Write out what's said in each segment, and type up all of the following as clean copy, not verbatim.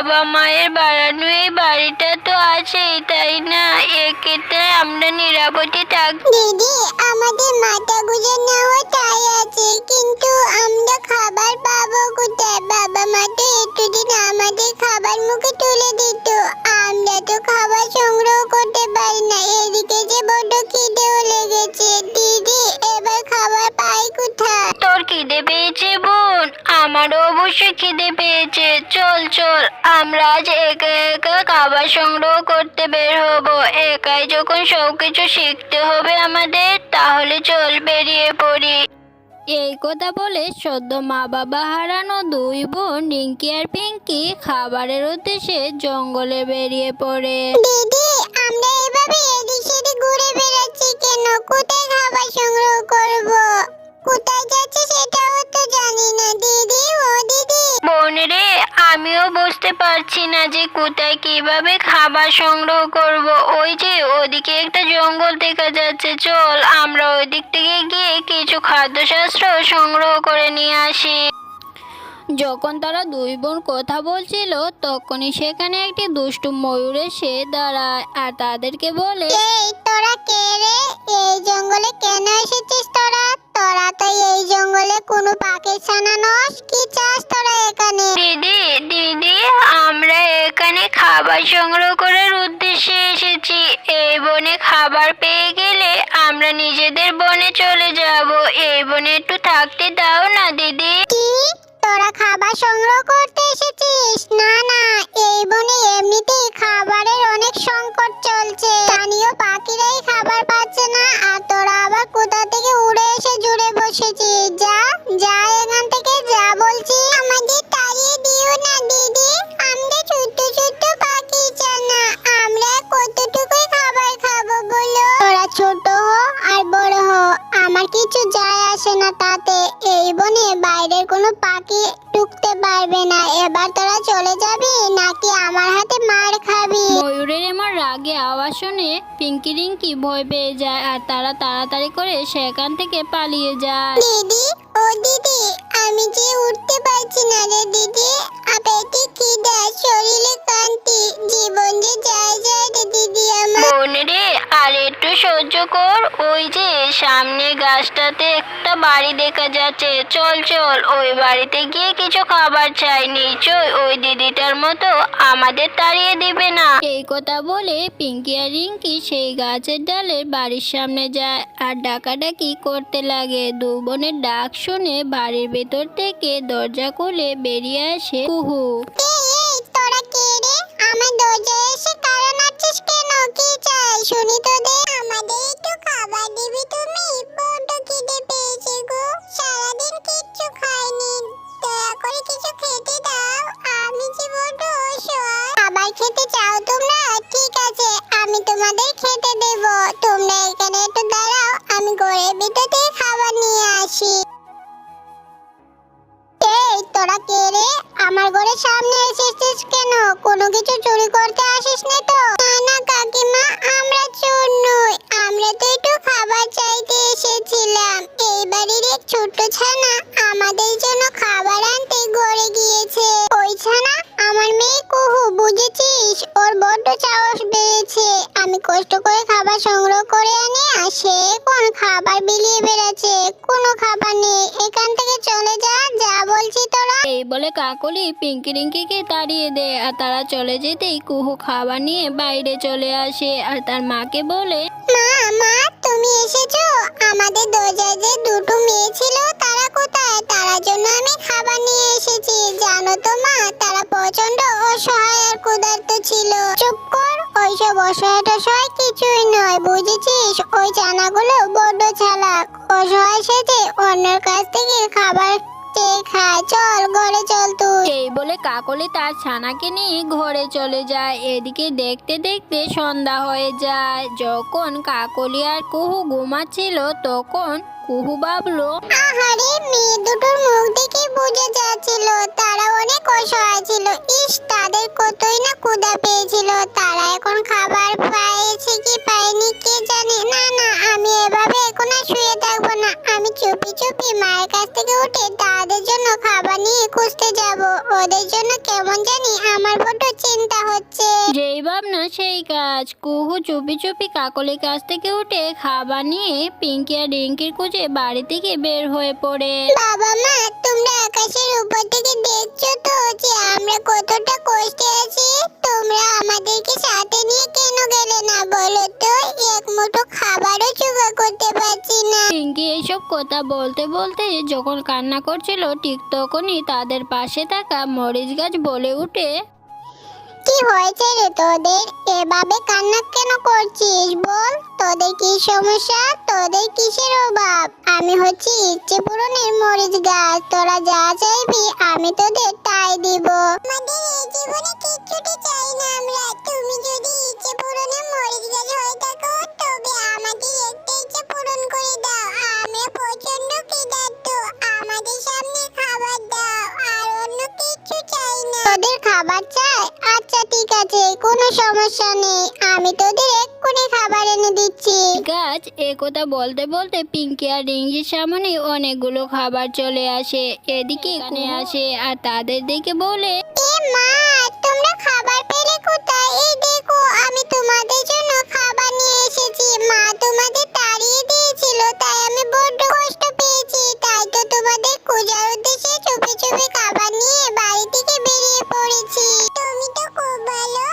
বাবা মায়ের বানানো এই বাড়িটা তো আছেই, তাই না? এক্ষেত্রে আমরা নিরাপদে থাকবো। দিদি, আমাদের মাথা গুঁজে তাই আছে, কিন্তু আমরা খাবার পাবো কোথায়? বাবা মা তো এতদিন আমাদের খাবার মুখে তুলে দিত, আমরা তো খাবার সংগ্রহ করতে পারি না। এদিকে যে বড্ড খিদেও লেগেছে। দিদি, এবার খাবার পাই কোথায়? তোর খিদে পেয়েছে বোন? আমারও অবশ্যই খিদে পেয়েছে। চল চল, আমরা আজ একা একা খাবার সংগ্রহ করতে বের হবো। একাই যখন সবকিছু শিখতে হবে আমাদের, তাহলে চল বেরিয়ে পড়ি। এই কথা বলে সদ্য মা বাবা হারানো দুই বোন রিঙ্কি আর পিঙ্কি খাবারের উদ্দেশ্যে জঙ্গলে বেরিয়ে পড়ে। দিদি, আমরা এভাবে এদিক সেদিক ঘুরে বেড়াচ্ছি কেন? কোথায় খাবার সংগ্রহ করব? কোথায় যাচ্ছে সেটাও তো জানি না। দিদি, ও দিদি। বোন রে, আমিও বুঝতে পারছি না যে কোথায় কিভাবে খাবার সংগ্রহ করব। ওই যে ওদিকে একটা জঙ্গল দেখা যাচ্ছে, চল আমরা ওই দিক থেকে গিয়ে কিছু খাদ্যশস্ত্র সংগ্রহ করে নিয়ে আসি। যখন তারা দুই বোন কথা বলছিল, তখনই সেখানে একটি দুষ্টু ময়ূর এসে দাঁড়ায় আর তাদেরকে বলে, এই তোরা কে রে? এই জঙ্গলে কেন এসেছিস তোরা? তোরা তো এই জঙ্গলে কোনো পাখির ছানা নস। কি চাস তোরা এখানে? দিদি দিদি, আমরা এখানে খাবার সংগ্রহ করার উদ্দেশ্যে এসেছি। এই বনে খাবার পেয়ে গেলে আমরা নিজেদের বনে চলে যাব। এই বনে একটু থাকতে দাও না দিদি। কি? তোরা খাবার সংগ্রহ করতে এসেছিস? না না, এই বনে এমনিতেই খাবারের অনেক সংকট চলছে। স্থানীয় পাখিরাই খাবার পাচ্ছে না, আর তোরা আবার কোথা থেকে উড়ে এসে জুড়ে বসেছিস। যা যা এখান থেকে, যা বলছি। আমাদের তাড়িয়ে দিও না দিদি, আমরা ছোট্ট ছোট্ট পাখি ছানা, আমরা কতটুকুই খাবার খাবো বলো? তোরা ছোট হো আর বড় হো, আমার কিছু যায় আসে না তাতে। এই বনে বাইরের কোনো পাখি ঢুকতে পারবে না। এবার তোরা চলে যাবি নাকি আমার হাতে মার খাবি? ময়ূরের এমন রাগে আওয়াজ শুনে পিঙ্কি রিঙ্কি ভয় পেয়ে যায় আর তারা তাড়াতাড়ি করে সেখান থেকে পালিয়ে যায়। দিদি, ও দিদি, আমি যে উঠতে পারছি না রে দিদি। পেটে খিদা, শরীরে কান্তি, জীবন যে যায় যায় রে দিদি আমার। বোন রে, আর একটু সহ্য কর। ওই যে সামনে গাছটাতে একটা বাড়ি দেখা যাচ্ছে, চল চল ওই বাড়িতে গিয়ে কিছু খাবার চাই। নিশ্চয় ওই দিদিটার মতো আমাদের তাড়িয়ে দিবে না। এই কথা বলে পিঙ্কি আর রিঙ্কি সেই গাছের ডালের বাড়ির সামনে যায় আর ডাকাডাকি করতে লাগে। দু বোনের ডাক শুনে বাড়ির ভেতর থেকে দরজা খুলে বেরিয়ে আসে কুহু। এই তোরা কে রে? আমার দরজায় এসে কারণ আছিস কেন? কি চাই শুনি তোদের? আমাদের একটু খাবার দিবি তুমি? বড্ড খিদে পেয়েছে গো, সারাদিন কিচ্ছু খাইনি। দয়া করে কিছু খেতে দাও, আমি যে বড্ড অসহায়। খাবার খেতে চাও তোমরা? ঠিক আছে, আমি তোমাদের খেতে দেব। তোমরা এখানে একটু দাঁড়াও, আমি ঘরের ভিতর থেকে খাবার নিয়ে আসি। এই তোরা কে রে? আমার ঘরের সামনে এসেছিস কেন? কোনো কিছু চুরি করতে আসিস না তো? না না কাকিমা, আমরা চোর নই, আমরা তো একটু খাবার চাইতে এসেছিলাম। এই বাড়ির এক ছোট্ট ছানা আমাদের জন্য খাবার আনতে ঘরে গিয়েছে। ওই ছানা আমার মেয়ে কুহু, বুঝেছিস? ওর বড্ড সাহস বেড়েছে। আমি কষ্ট করে খাবার সংগ্রহ করে আনি আর সে এখন খাবার বিলিয়ে বেড়াচ্ছে। কোনো খাবার নেই, এখান থেকে চলে যা, যা বলছি তোরা। এই বলে কাকলি পিঙ্কি রিঙ্কিকে তাড়িয়ে দেয় আর তারা চলে যেতেই কুহু খাবার নিয়ে বাইরে চলে আসে আর তার মাকে বলে, মা মা, তুমি এসেছো? আমাদের দরজায় যে দুটো মেয়ে ছিল, তারা কোথায়? তার জন্য আমি খাবার নিয়ে এসেছি। জানো তো মা, তারা প্রচন্ড অসহায় আর ক্ষুধার্ত ছিল। চুপ কর, ওইসব অসহায় টসহায় কিছুই নয়, বুঝেছিস? ওই ছানাগুলো বড্ড চালাক, অসহায় সেজে অন্যের কাছ থেকে খাবার চেয়ে খায়। চল ঘরে চল তুই। এই বলে কাকলি তার ছানাকে নিয়ে ঘরে চলে যায়। এদিকে দেখতে দেখতে সন্ধ্যা হয়ে যায়। যখন কাকলি আর কুহু ঘুমাচ্ছিল, তখন কুহু ভাবলো, আহারে, মেয়ে দুটোর মুখ দেখে বোঝা যাচ্ছিল তারা অনেক অসহায় ছিল। ইস, তাদের কতই না ক্ষুধা পেয়েছিল। তারা এখন খাবার পাইছে কি পায়নি কে জানে। না না, আমি এভাবে এখন আর শুয়ে থাকবো না। আমি চুপি চুপি মায়ের কাছ থেকে উঠে তাদের জন্য খাবার নিয়ে খুঁজতে যাব। ওদের জন্য কেমন জানি আমার বড্ড সেই গাছ। কুহু চুপি চুপি কাকলির কাছ থেকে উঠে খাবার নিয়ে পিঙ্কি আর রিঙ্কির খুঁজে বাড়ি থেকে বের হয়ে পড়ে। বাবা মা, তোমরা আকাশের উপর থেকে দেখছো তো যে আমরা কতটা কষ্টে আছি? তোমরা আমাদেরকে সাথে নিয়ে কেন গেলে না বলো তো? এক মুঠো খাবারও জোগাড় করতে পারছি না। পিঙ্কি এইসব কথা বলতে বলতে যখন কান্না করছিল ঠিক তখনই তাদের পাশে থাকা মরিচ গাছ বলে উঠে, কি হয়েছে রে তোদের? এভাবে কান্না কেন করছিস বল? তোদের কি সমস্যা? তোদের কিসের অভাব? আমি হচ্ছি ইচ্ছে পূরণের মরিচ গাছ। তোরা যা চাইবি আমি তোদের তাই দিব। আমাদের এই জীবনে কিচ্ছুটি চাই না আমরা। তুমি যদি ইচ্ছে পূরণের মরিচ গাছ হয়ে থাকো তবে আমাদের একটা ইচ্ছে পূরণ করে দাও। আমরা প্রচন্ড ক্ষুধার্ত, আমাদের সামনে খাবার দাও, আর অন্য কিচ্ছু চাই না। তোদের খাবার চাই? আচ্ছা ঠিক আছে, কোনো সমস্যা নেই, আমি তোদের এক্ষুনি খাবার এনে দিচ্ছি। গাছ একথা বলতে বলতে পিঙ্কি আর রিঙ্কির সামনে অনেকগুলো খাবার চলে আসে। এদিকে কানে আসে আর তাদের দেখে বলে, এ মা, তোমরা খাবার পেলে কোথায়? এই দেখো আমি তোমাদের জন্য খাবার নিয়ে এসেছি। মা তোমাদের তাড়িয়ে দিয়েছিল, তাই আমি বড্ড কষ্ট পেয়েছি, তাই তো তোমাদের খোঁজার উদ্দেশ্যে চুপি চুপি খাবার নিয়ে বাড়ি থেকে বেরিয়ে পড়েছি। তুমি তো খুব ভালো,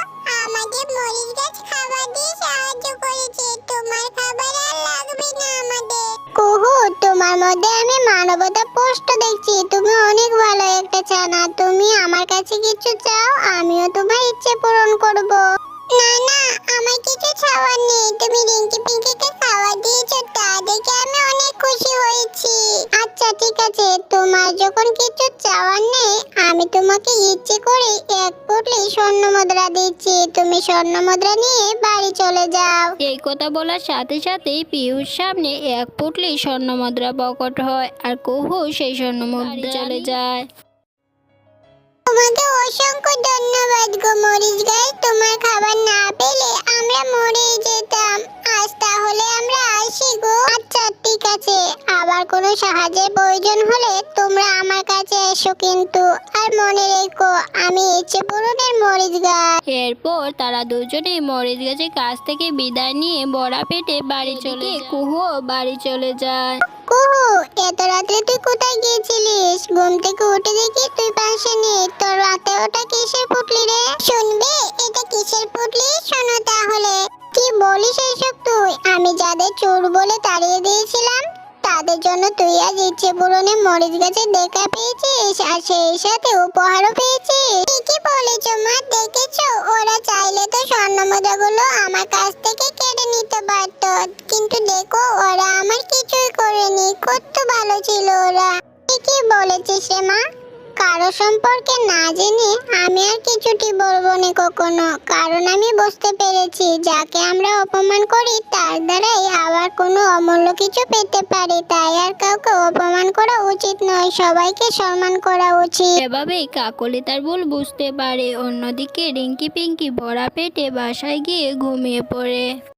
আমাদের মরিচ গাছ খাবার দিয়ে সাহায্য করেছে। তোমার খাবার আর লাগবে না আমাদের। কুহু, তোমার মধ্যে আমি মানবতা পোস্ট দেখছি। তুমি অনেক ভালো একটা ছানা। তুমি আমার কাছে কিছু চাও, আমিও তোমার ইচ্ছে পূরণ করব। না না, আমার কিছু চাওয়ার নেই। তুমি রিঙ্কি পিঙ্কিকে খাবার দিয়েছো, তা দেখে আমি অনেক খুশি হয়েছি। আচ্ছা ঠিক আছে, তোমার যখন কিছু চাওয়ার নেই, আমি তোমাকে ইচ্ছে করে এক পুটলি স্বর্ণ মুদ্রা দিচ্ছি। তুমি স্বর্ণ মুদ্রা নিয়ে বাড়ি চলে যাও। এই কথা বলার সাথে সাথেই পিউর সামনে এক পুটলি স্বর্ণ মুদ্রা প্রকট হয় আর কুহু সেই স্বর্ণ মুদ্রা চলে যায়। তোমাকে অসংখ্য ধন্যবাদ গো মরিচ গাছ। তোমার খাবার না পেলে আমরা মরে যেতাম। আজ তাহলে আমরা আসি গো। আচ্ছা ঠিক আছে, আবার কোনো সাহায্যের প্রয়োজন হলে তোমরা আমার কাছে এসো কিন্তু। আর মনে রেখো, আমি ইচ্ছে পূরণের মরিচ গাছ। এরপর তারা দুজনে মরিচ গাছের কাছ থেকে বিদায় নিয়ে বড়া পেটে বাড়ি চলে যায়। কুহু বাড়ি চলে যায়। কুহু, এত রাত্রে তুই কোথায় গিয়েছিলিস? ঘুম থেকে উঠে দেখি তুই পাশে নেই। তোর রাতে ওটা কিসের পুটলি রে? শুনবে এটা কিসের পুটলি? শোনো তাহলে। কি বলিস এসব তুই? আমি যাদের চোর বলে তাড়িয়ে দিয়েছিলাম তাদের জন্য তুই আজ ইচ্ছে পূরণে মরিচ গাছে দেখা পেয়েছিস, আর সেই সাথে উপহারও পেয়েছিস। ঠিকই বলেছো মা, দেখেছো ওরা চাইলে তো স্বর্ণ মুদ্রাগুলো আমার কাছ থেকে কেড়ে নিতে পারত, কিন্তু দেখো ওরা আমার কিছুই করেনি। কত ভালো ছিল ওরা। ঠিকই বলেছিস রে মা। কারো সম্পর্কে না জেনে আমি আর কিছুটি বলবো না কখনো, কারণ আমি বুঝতে পেরেছি যাকে আমরা অপমান করি তার দ্বারাই আবার কোনো অমূল্য কিছু পেতে পারি। তাই আর কাউকে অপমান করা উচিত নয়, সবাইকে সম্মান করা উচিত। এভাবেই কাকলি তার ভুল বুঝতে পারে। অন্যদিকে রিঙ্কি পিঙ্কি ভরা পেটে বাসায় গিয়ে ঘুমিয়ে পড়ে।